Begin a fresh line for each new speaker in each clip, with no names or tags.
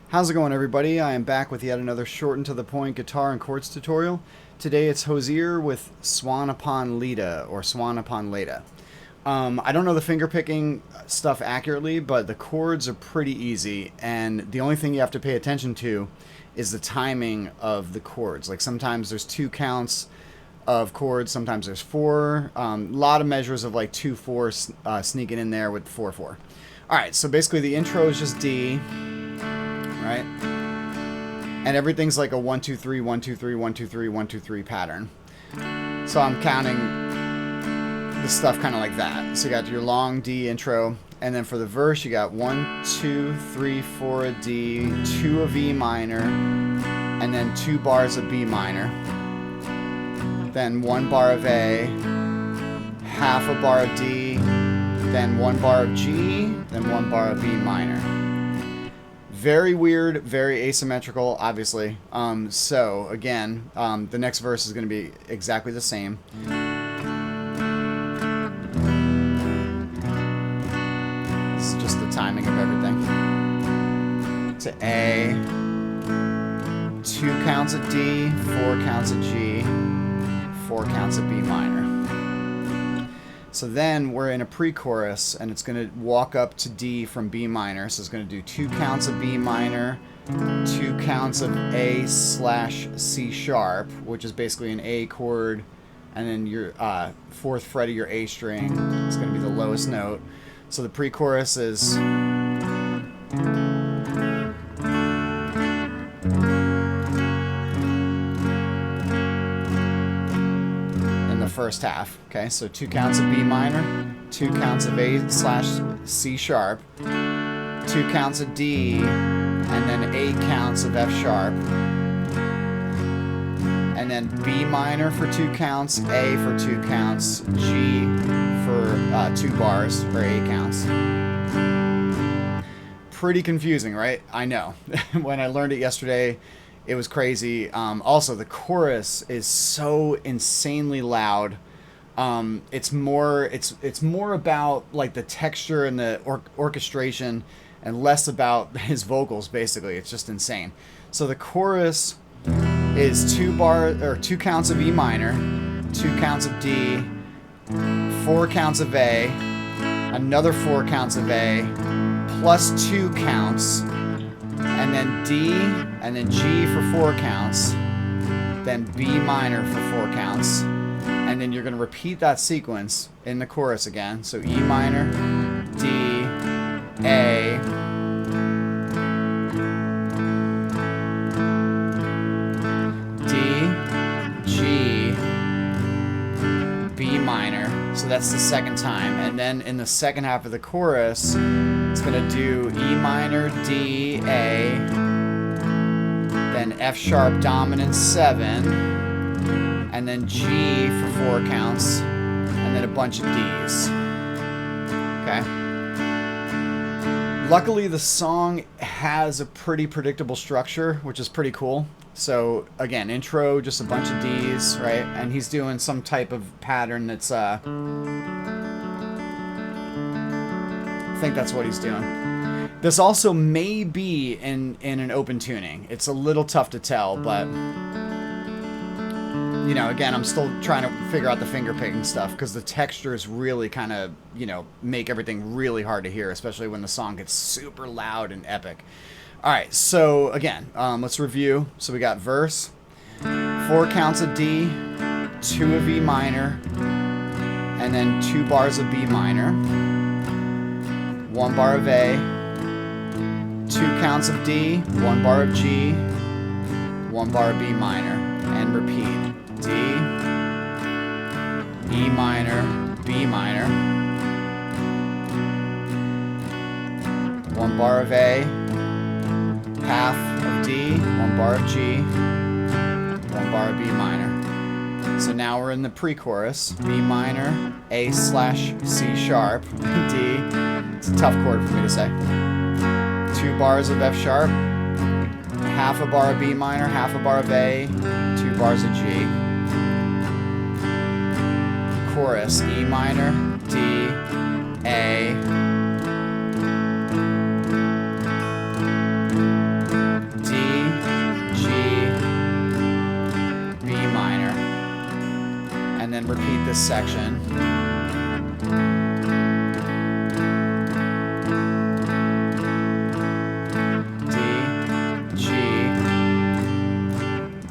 How's it going, everybody? I am back with yet another short and to the point guitar and chords tutorial. Today it's Hozier with Swan Upon Leda, or Swan Upon Leda. I don't know the finger picking stuff accurately, but the chords are pretty easy, and the only thing you have to pay attention to is the timing of the chords. Like sometimes there's 2 counts of chords, sometimes there's 4. A lot of measures of like 2/4 sneaking in there with 4/4. Alright, so basically the intro is just D. Right? And everything's like a 1 2 3 1 2 3 1 2 3 1 2 3 pattern. So I'm counting the stuff kind of like that. So you got your long D intro, and then for the verse you got 1 2 3 4 a D, 2 of E minor, and then 2 bars of B minor. Then 1 bar of A, half a bar of D, then 1 bar of G, then 1 bar of B minor. Very weird, very asymmetrical, obviously. So, again, the next verse is going to be exactly the same. This is just the timing of everything. To A, 2 counts of D, 4 counts of G, 4 counts of B minor. So then we're in a pre-chorus, and it's going to walk up to D from B minor. So it's going to do 2 counts of B minor, 2 counts of A/C sharp, which is basically an A chord, and then your 4th fret of your A string. It's going to be the lowest note. So the pre-chorus is... first half. Okay, so 2 counts of B minor, 2 counts of A/C sharp, 2 counts of D, and then 8 counts of F sharp, and then B minor for 2 counts, A for 2 counts, G for 2 bars for 8 counts. Pretty confusing, right? I know. When I learned it yesterday, it was crazy. Also, the chorus is so insanely loud. It's more about like the texture and the orchestration, and less about his vocals. Basically, it's just insane. So the chorus is 2 counts of E minor, 2 counts of D, 4 counts of A, another 4 counts of A, plus 2 counts. And then D, and then G for 4 counts, then B minor for 4 counts, and then you're going to repeat that sequence in the chorus again. So E minor, D, A, D, G, B minor. So that's the second time. And then in the second half of the chorus, it's going to do E minor, D, A, then F sharp dominant 7, and then G for 4 counts, and then a bunch of Ds. Okay? Luckily, the song has a pretty predictable structure, which is pretty cool. So, again, intro, just a bunch of Ds, right? And he's doing some type of pattern that's, I think that's what he's doing. This also may be in an open tuning. It's a little tough to tell, but, you know, again, I'm still trying to figure out the finger picking stuff, because the textures really kind of, you know, make everything really hard to hear, especially when the song gets super loud and epic. All right, so again, let's review. So we got verse, 4 counts of D, 2 of E minor, and then 2 bars of B minor, 1 bar of A, 2 counts of D, 1 bar of G, 1 bar of B minor, and repeat. D, E minor, B minor, 1 bar of A, half of D, 1 bar of G, 1 bar of B minor. So now we're in the pre-chorus. B minor, A/C sharp, D. It's a tough chord for me to say. 2 bars of F sharp, half a bar of B minor, half a bar of A, 2 bars of G. Chorus, E minor, D, A, this section. D, G,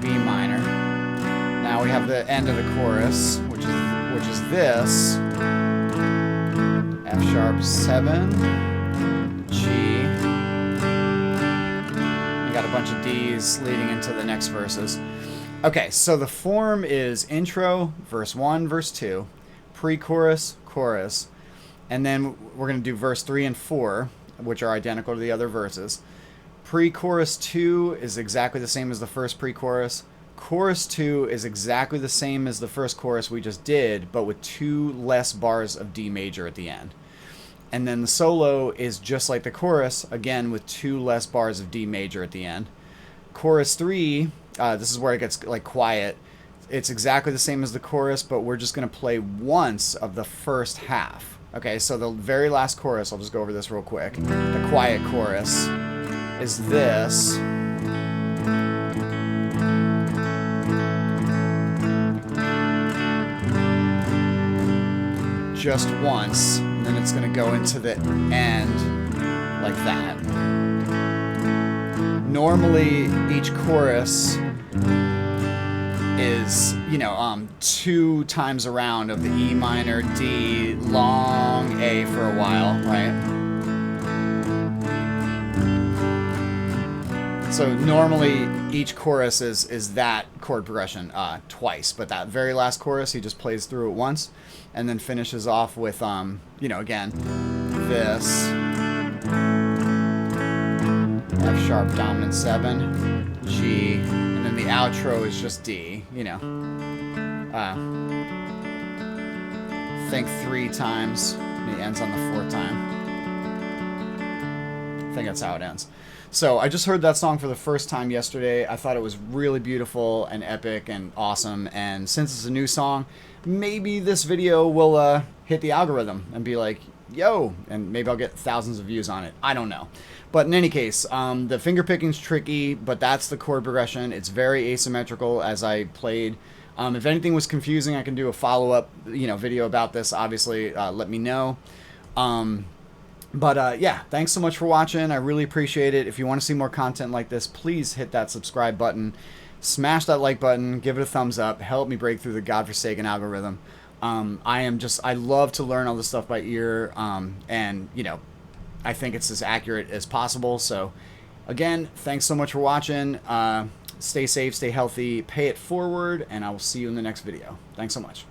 B minor. Now we have the end of the chorus, which is this. F sharp 7, G. You got a bunch of D's leading into the next verses. Okay, so the form is intro, verse 1, verse 2, pre-chorus, chorus, and then we're going to do verse 3 and 4, which are identical to the other verses. Pre-chorus 2 is exactly the same as the first pre-chorus. Chorus 2 is exactly the same as the first chorus we just did, but with 2 less bars of D major at the end. And then the solo is just like the chorus, again with 2 less bars of D major at the end. Chorus 3, this is where it gets like quiet. It's exactly the same as the chorus, but we're just going to play once of the first half. Okay, so the very last chorus, I'll just go over this real quick. The quiet chorus is this. Just once, and then it's going to go into the end like that. Normally, each chorus is, 2 times a round of the E minor, D, long A for a while, right? So normally each chorus is that chord progression twice, but that very last chorus he just plays through it once, and then finishes off with again this F sharp dominant 7, G, and then the outro is just D. Think 3 times, and he ends on the 4th time. I think that's how it ends. So I just heard that song for the first time yesterday. I thought it was really beautiful and epic and awesome. And since it's a new song, maybe this video will hit the algorithm and be like, yo, and maybe I'll get thousands of views on it. I don't know. But in any case, the finger picking's tricky, but that's the chord progression. It's very asymmetrical as I played. If anything was confusing, I can do a follow-up video about this. Obviously, let me know. But yeah, thanks so much for watching. I really appreciate it. If you want to see more content like this, please hit that subscribe button. Smash that like button. Give it a thumbs up. Help me break through the godforsaken algorithm. I love to learn all this stuff by ear. And, I think it's as accurate as possible. So, again, thanks so much for watching. Stay safe, stay healthy, pay it forward, and I will see you in the next video. Thanks so much.